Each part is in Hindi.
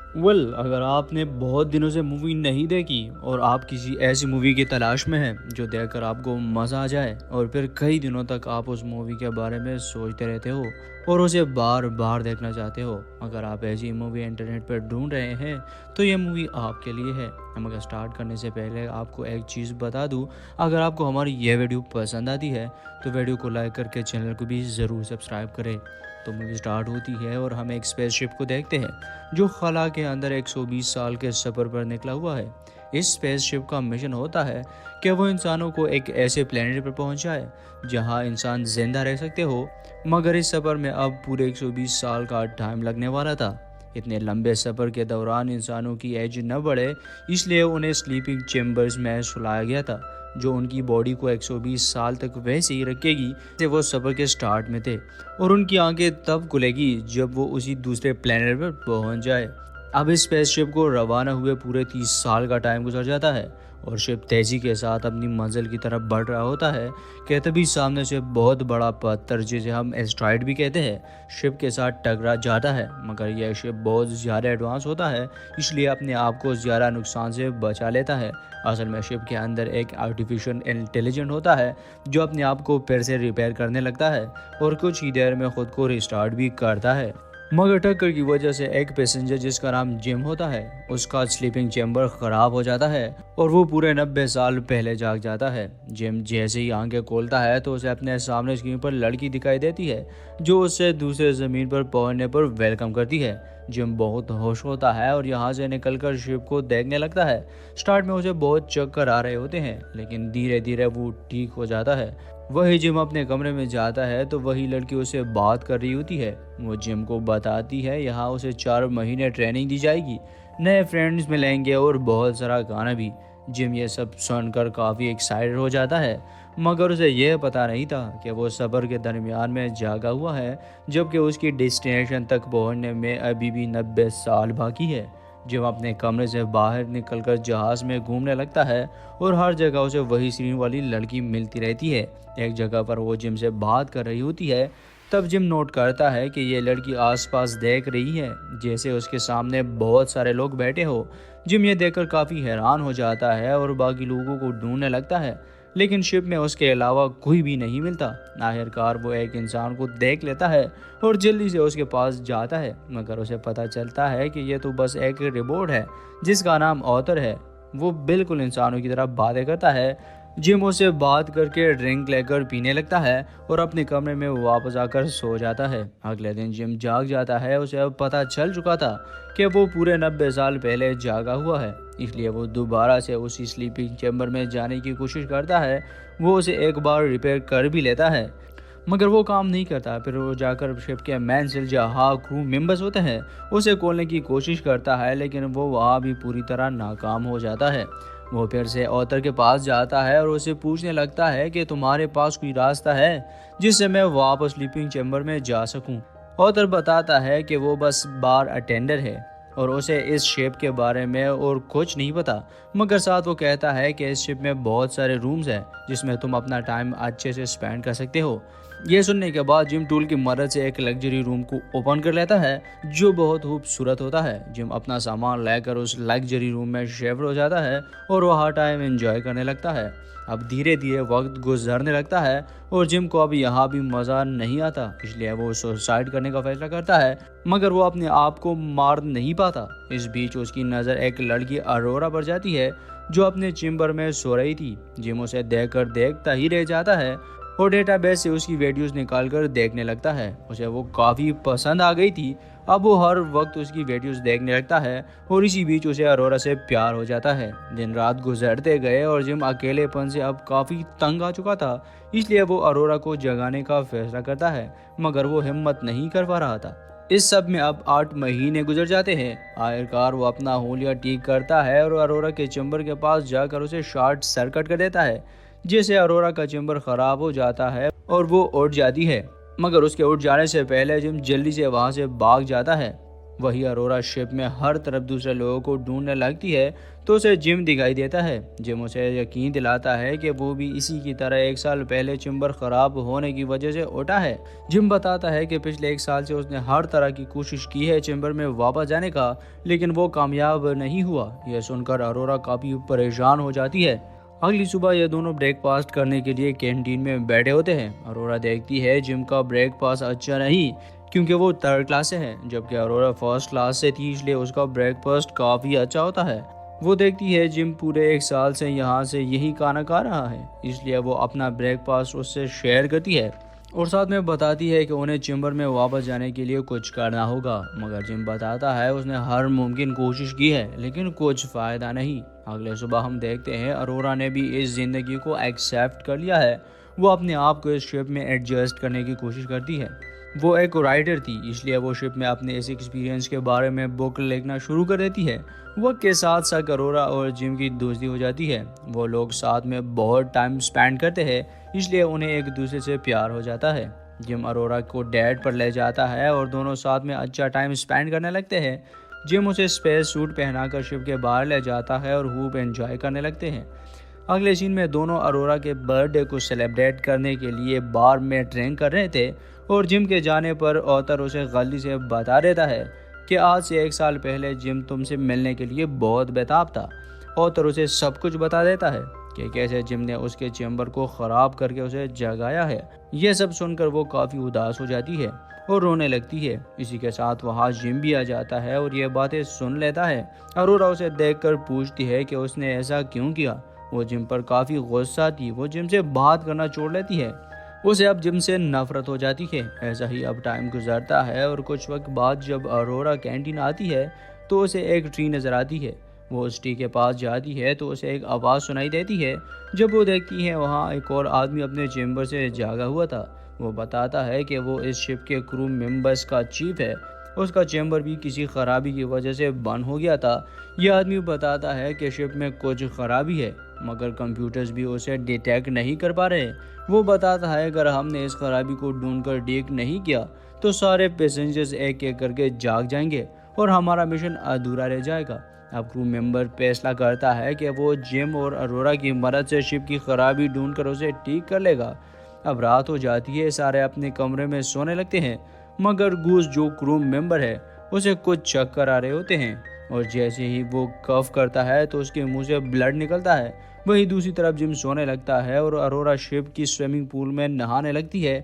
अगर आपने बहुत दिनों से मूवी नहीं देखी और आप किसी ऐसी मूवी की तलाश में हैं जो देखकर आपको मज़ा आ जाए और फिर कई दिनों तक आप उस मूवी के बारे में सोचते रहते हो और उसे बार बार देखना चाहते हो, अगर आप ऐसी मूवी इंटरनेट पर ढूंढ रहे हैं तो ये मूवी आपके लिए है। हम अगर स्टार्ट करने से पहले आपको एक चीज़ बता दूं, अगर आपको हमारी यह वीडियो पसंद आती है तो वीडियो को लाइक करके चैनल को भी ज़रूर सब्सक्राइब करें। तो मूवी स्टार्ट होती है और हम एक स्पेसशिप को देखते हैं जो खला के अंदर 120 साल के सफ़र पर निकला हुआ है। इस स्पेसशिप का मिशन होता है कि वो इंसानों को एक ऐसे प्लेनेट पर पहुंचाए जहां इंसान जिंदा रह सकते हो, मगर इस सफ़र में अब पूरे 120 साल का टाइम लगने वाला था। इतने लंबे सफ़र के दौरान इंसानों की एज न बढ़े, इसलिए उन्हें स्लीपिंग चेम्बर्स में सुलाया गया था जो उनकी बॉडी को 120 साल तक वैसे ही रखेगी जैसे वो सफ़र के स्टार्ट में थे, और उनकी आंखें तब खुलेगी जब वो उसी दूसरे प्लेनेट पर पहुंच जाए। अब इस स्पेसशिप को रवाना हुए पूरे 30 साल का टाइम गुजर जाता है और शिप तेजी के साथ अपनी मंजिल की तरफ बढ़ रहा होता है कि तभी सामने से बहुत बड़ा पत्थर, जिसे हम एस्ट्रॉइड भी कहते हैं, शिप के साथ टकरा जाता है। मगर यह शिप बहुत ज़्यादा एडवांस होता है, इसलिए अपने आप को ज़्यादा नुकसान से बचा लेता है। असल में शिप के अंदर एक आर्टिफिशियल इंटेलिजेंट होता है जो अपने आप को फिर से रिपेयर करने लगता है और कुछ ही देर में खुद को रिस्टार्ट भी करता है। मगर टक्कर की वजह से एक पैसेंजर जिसका नाम जिम होता है, उसका स्लीपिंग चैम्बर खराब हो जाता है और वो पूरे 90 साल पहले जाग जाता है। जिम जैसे ही आंखें खोलता है तो उसे अपने सामने स्क्रीन पर लड़की दिखाई देती है जो उससे दूसरे ज़मीन पर पहुंचने पर वेलकम करती है। जिम बहुत होश होता है और यहाँ से निकलकर शिप को देखने लगता है। स्टार्ट में उसे बहुत चक्कर आ रहे होते हैं, लेकिन धीरे धीरे वो ठीक हो जाता है। वही जिम अपने कमरे में जाता है तो वही लड़की उसे बात कर रही होती है। वो जिम को बताती है यहाँ उसे 4 महीने ट्रेनिंग दी जाएगी, नए फ्रेंड्स मिलेंगे और बहुत सारा गाना भी। जिम ये सब सुनकर काफ़ी एक्साइटेड हो जाता है, मगर उसे यह पता नहीं था कि वो सफ़र के दरमियान में जागा हुआ है, जबकि उसकी डेस्टिनेशन तक पहुंचने में अभी भी 90 साल बाकी है। जिम अपने कमरे से बाहर निकलकर जहाज़ में घूमने लगता है और हर जगह उसे वही स्क्रीन वाली लड़की मिलती रहती है। एक जगह पर वो जिम से बात कर रही होती है, तब जिम नोट करता है कि ये लड़की आसपास देख रही है जैसे उसके सामने बहुत सारे लोग बैठे हो। जिम ये देखकर काफ़ी हैरान हो जाता है और बाकी लोगों को ढूंढने लगता है, लेकिन शिप में उसके अलावा कोई भी नहीं मिलता। आखिरकार वो एक इंसान को देख लेता है और जल्दी से उसके पास जाता है, मगर उसे पता चलता है कि ये तो बस एक रिपोर्ट है जिसका नाम ऑथर है। वो बिल्कुल इंसानों की तरह बातें करता है। जिम उसे बात करके ड्रिंक लेकर पीने लगता है और अपने कमरे में वापस आकर सो जाता है। अगले दिन जिम जाग जाता है। उसे अब पता चल चुका था कि वो पूरे 90 साल पहले जागा हुआ है, इसलिए वो दोबारा से उसी स्लीपिंग चैम्बर में जाने की कोशिश करता है। वो उसे एक बार रिपेयर कर भी लेता है, मगर वो काम नहीं करता। फिर वो जाकर शिप के मेन सेल जहाँ क्रू मेंबर्स होते हैं उसे खोलने की कोशिश करता है, लेकिन वो वहाँ भी पूरी तरह नाकाम हो जाता है। वो फिर से ऑथर के पास जाता है और उसे पूछने लगता है कि तुम्हारे पास कोई रास्ता है जिससे मैं वापस स्लीपिंग चैम्बर में जा सकूं। ऑथर बताता है कि वो बस बार अटेंडर है और उसे इस शिप के बारे में और कुछ नहीं पता, मगर साथ वो कहता है कि इस शिप में बहुत सारे रूम्स हैं जिसमें तुम अपना टाइम अच्छे से स्पेंड कर सकते हो। ये सुनने के बाद जिम टूल की मदद से एक लग्जरी रूम को ओपन कर लेता है जो बहुत खूबसूरत होता है। जिम अपना सामान लेकर उस लग्जरी रूम में शिफ्ट हो जाता है और वहाँ टाइम एंजॉय करने लगता है। अब धीरे धीरे वक्त गुजरने लगता है और जिम को अब यहाँ भी मज़ा नहीं आता, इसलिए वो सुसाइड करने का फैसला करता है, मगर वो अपने आप को मार नहीं पाता। इस बीच उसकी नज़र एक लड़की अरोरा पर जाती है जो अपने चैम्बर में सो रही थी। जिम उसे देखकर देखता ही रह जाता है और डेटाबेस से उसकी वीडियोस निकालकर देखने लगता है। उसे वो काफ़ी पसंद आ गई थी। अब वो हर वक्त उसकी वीडियोस देखने लगता है और इसी बीच उसे अरोरा से प्यार हो जाता है। दिन रात गुजरते गए और जिम अकेलेपन से अब काफ़ी तंग आ चुका था, इसलिए वो अरोरा को जगाने का फैसला करता है, मगर वो हिम्मत नहीं कर पा रहा था। इस सब में अब 8 महीने गुजर जाते हैं। आखिरकार वो अपना होलिया ठीक करता है और अरोरा के चैम्बर के पास जाकर उसे शॉर्ट सर्किट कर देता है, जिससे अरोरा का चैम्बर खराब हो जाता है और वो उठ जाती है। मगर उसके उठ जाने से पहले जिम जल्दी से वहां से भाग जाता है। वही अरोरा शिप में हर तरफ दूसरे लोगों को ढूंढने लगती है तो उसे जिम दिखाई देता है। जिम उसे यकीन दिलाता है कि वो भी इसी की तरह 1 साल पहले चैम्बर खराब होने की वजह से उठा है। जिम बताता है कि पिछले 1 साल से उसने हर तरह की कोशिश की है चैम्बर में वापस जाने का, लेकिन वो कामयाब नहीं हुआ। यह सुनकर अरोरा काफी परेशान हो जाती है। अगली सुबह ये दोनों ब्रेकफास्ट करने के लिए कैंटीन में बैठे होते हैं। अरोरा देखती है जिम का ब्रेकफास्ट अच्छा नहीं, क्योंकि वो 3rd क्लास से है, जबकि अरोरा 1st क्लास से थी, इसलिए उसका ब्रेकफास्ट काफ़ी अच्छा होता है। वो देखती है जिम पूरे 1 साल से यहाँ से यही खाना खा रहा है, इसलिए वो अपना ब्रेकफास्ट उससे शेयर करती है और साथ में बताती है कि उन्हें चैम्बर में वापस जाने के लिए कुछ करना होगा। मगर जिम बताता है उसने हर मुमकिन कोशिश की है, लेकिन कुछ फ़ायदा नहीं। अगले सुबह हम देखते हैं अरोरा ने भी इस ज़िंदगी को एक्सेप्ट कर लिया है। वो अपने आप को इस शेप में एडजस्ट करने की कोशिश करती है। वो एक राइटर थी, इसलिए वो शिप में अपने इस एक्सपीरियंस के बारे में बुक लिखना शुरू कर देती है। वक्त के साथ साथ अरोरा और जिम की दोस्ती हो जाती है। वो लोग साथ में बहुत टाइम स्पेंड करते हैं, इसलिए उन्हें एक दूसरे से प्यार हो जाता है। जिम अरोरा को डैड पर ले जाता है और दोनों साथ में अच्छा टाइम स्पेंड करने लगते हैं। जिम उसे स्पेस सूट पहनाकर शिप के बाहर ले जाता है और खूब एंजॉय करने लगते हैं। अगले सीन में दोनों अरोरा के बर्थडे को सेलिब्रेट करने के लिए बार में ड्रिंक कर रहे थे और जिम के जाने पर ऑथर उसे गलती से बता देता है कि आज से 1 साल पहले जिम तुमसे मिलने के लिए बहुत बेताब था। ऑथर उसे सब कुछ बता देता है कि कैसे जिम ने उसके चैम्बर को ख़राब करके उसे जगाया है। यह सब सुनकर वो काफ़ी उदास हो जाती है और रोने लगती है। इसी के साथ वहाँ जिम भी आ जाता है और ये बातें सुन लेता है। अरोरा उसे देखकर पूछती है कि उसने ऐसा क्यों किया। वो जिम पर काफ़ी गुस्सा थी। वो जिम से बात करना छोड़ लेती है। उसे अब जिम से नफरत हो जाती है। ऐसा ही अब टाइम गुजरता है और कुछ वक्त बाद जब अरोरा कैंटीन आती है तो उसे एक ट्री नज़र आती है। वो उस ट्री के पास जाती है तो उसे एक आवाज़ सुनाई देती है। जब वो देखती है वहाँ एक और आदमी अपने चैम्बर से जागा हुआ था। वो बताता है कि वो इस शिप के क्रू मेंबर्स का चीफ है। उसका चैम्बर भी किसी खराबी की वजह से बंद हो गया था। यह आदमी बताता है कि शिप में कुछ खराबी है, मगर कंप्यूटर्स भी उसे डिटेक्ट नहीं कर पा रहे। वो बताता है अगर हमने इस खराबी को ढूंढकर ठीक नहीं किया तो सारे पैसेंजर्स एक एक करके जाग जाएंगे और हमारा मिशन अधूरा रह जाएगा। अब क्रू मेंबर फैसला करता है कि वो जिम और अरोरा की मदद से शिप की खराबी ढूंढकर उसे ठीक कर लेगा। अब रात हो जाती है, सारे अपने कमरे में सोने लगते हैं, मगर गूस जो क्रू मेंबर है उसे कुछ चक्कर आ रहे होते हैं और जैसे ही वो कफ करता है तो उसके मुंह से ब्लड निकलता है। वहीं दूसरी तरफ जिम सोने लगता है और अरोरा शिप की स्विमिंग पूल में नहाने लगती है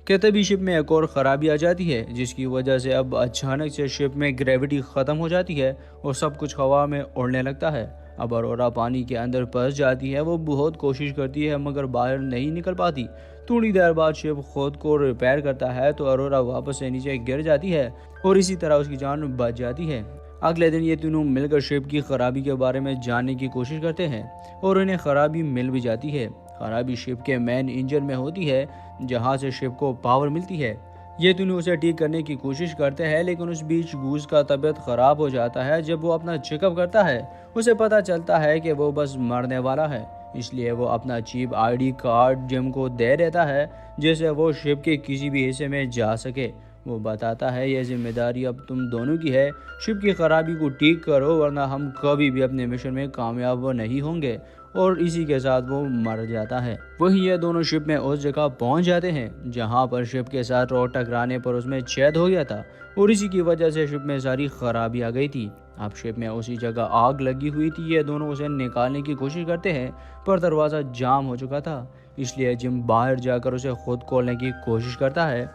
कि तभी शिप में एक और ख़राबी आ जाती है, जिसकी वजह से अब अचानक से शिप में ग्रेविटी ख़त्म हो जाती है और सब कुछ हवा में उड़ने लगता है। अब अरोरा पानी के अंदर फंस जाती है। वो बहुत कोशिश करती है मगर बाहर नहीं निकल पाती। थोड़ी देर बाद शिप खुद को रिपेयर करता है तो अरोरा वापस से नीचे गिर जाती है और इसी तरह उसकी जान बच जाती है। अगले दिन ये तीनों मिलकर शिप की खराबी के बारे में जानने की कोशिश करते हैं और उन्हें खराबी मिल भी जाती है। खराबी शिप के मेन इंजन में होती है, जहां से शिप को पावर मिलती है। ये तीनों उसे ठीक करने की कोशिश करते हैं, लेकिन उस बीच गूस का तबीयत खराब हो जाता है। जब वो अपना चेकअप करता है उसे पता चलता है कि वो बस मरने वाला है, इसलिए वो अपना चीप आईडी कार्ड जिम को दे देता है जिससे वो शिप के किसी भी हिस्से में जा सके। वो बताता है ये जिम्मेदारी अब तुम दोनों की है, शिप की खराबी को ठीक करो वरना हम कभी भी अपने मिशन में कामयाब नहीं होंगे। और इसी के साथ वो मर जाता है। वहीं ये दोनों शिप में उस जगह पहुंच जाते हैं जहां पर शिप के साथ रॉड टकराने पर उसमें छेद हो गया था और इसी की वजह से शिप में सारी खराबी आ गई थी। अब शिप में उसी जगह आग लगी हुई थी। ये दोनों उसे निकालने की कोशिश करते हैं पर दरवाज़ा जाम हो चुका था, इसलिए जिम बाहर जाकर उसे खुद खोलने की कोशिश करता है।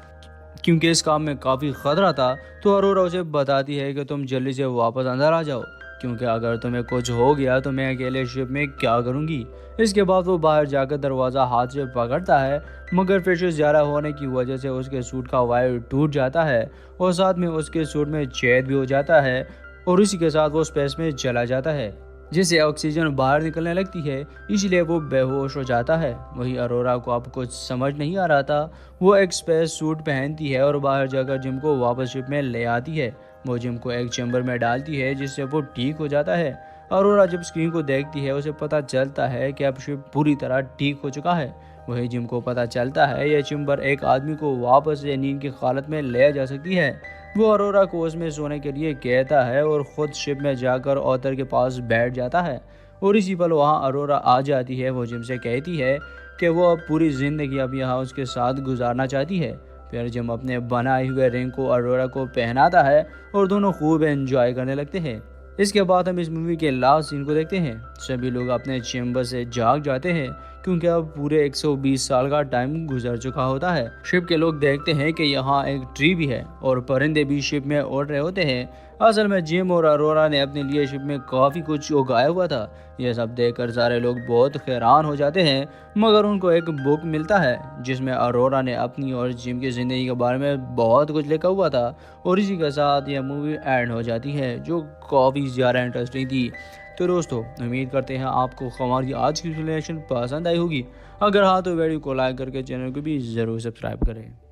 क्योंकि इस काम में काफ़ी खतरा था तो अरोरा उसे बताती है कि तुम जल्दी से वापस अंदर आ जाओ, क्योंकि अगर तुम्हें कुछ हो गया तो मैं अकेले शिप में क्या करूंगी। इसके बाद वो बाहर जाकर दरवाज़ा हाथ से पकड़ता है, मगर प्रेशर ज़्यादा होने की वजह से उसके सूट का वायर टूट जाता है और साथ में उसके सूट में छेद भी हो जाता है और इसी के साथ वो स्पेस में चला जाता है, जिससे ऑक्सीजन बाहर निकलने लगती है, इसलिए वो बेहोश हो जाता है। वही अरोरा को अब कुछ समझ नहीं आ रहा था। वो एक स्पेस सूट पहनती है और बाहर जाकर जिम को वापस शिप में ले आती है। वो जिम को एक चैम्बर में डालती है जिससे वो ठीक हो जाता है। अरोरा जब स्क्रीन को देखती है उसे पता चलता है कि अब शिप पूरी तरह ठीक हो चुका है। वही जिम को पता चलता है यह चैम्बर एक आदमी को वापस से नींद की हालत में ले जा सकती है। वो अरोरा को उसमें सोने के लिए कहता है और ख़ुद शिप में जाकर ऑथर के पास बैठ जाता है और इसी पल वहाँ अरोरा आ जाती है। वो जिम से कहती है कि वो अब पूरी ज़िंदगी अब यहाँ उसके साथ गुजारना चाहती है। फिर जिम अपने बनाए हुए रिंग को अरोरा को पहनाता है और दोनों खूब एंजॉय करने लगते हैं। इसके बाद हम इस मूवी के लास्ट सीन को देखते हैं। सभी लोग अपने चेम्बर से जाग जाते हैं क्योंकि अब पूरे 120 साल का टाइम गुजर चुका होता है। शिप के लोग देखते हैं कि यहाँ एक ट्री भी है और परिंदे भी शिप में उड़ रहे होते हैं। असल में जिम और अरोरा ने अपने लिए शिप में काफ़ी कुछ उगाया हुआ था। यह सब देखकर सारे लोग बहुत हैरान हो जाते हैं, मगर उनको एक बुक मिलता है जिसमें अरोरा ने अपनी और जिम की ज़िंदगी के बारे में बहुत कुछ लिखा हुआ था और इसी के साथ यह मूवी एंड हो जाती है, जो काफ़ी ज़्यादा इंटरेस्टिंग थी। तो दोस्तों, उम्मीद करते हैं आपको हमारी आज की रिलेशन पसंद आई होगी। अगर हाँ तो वीडियो को लाइक करके चैनल को भी ज़रूर सब्सक्राइब करें।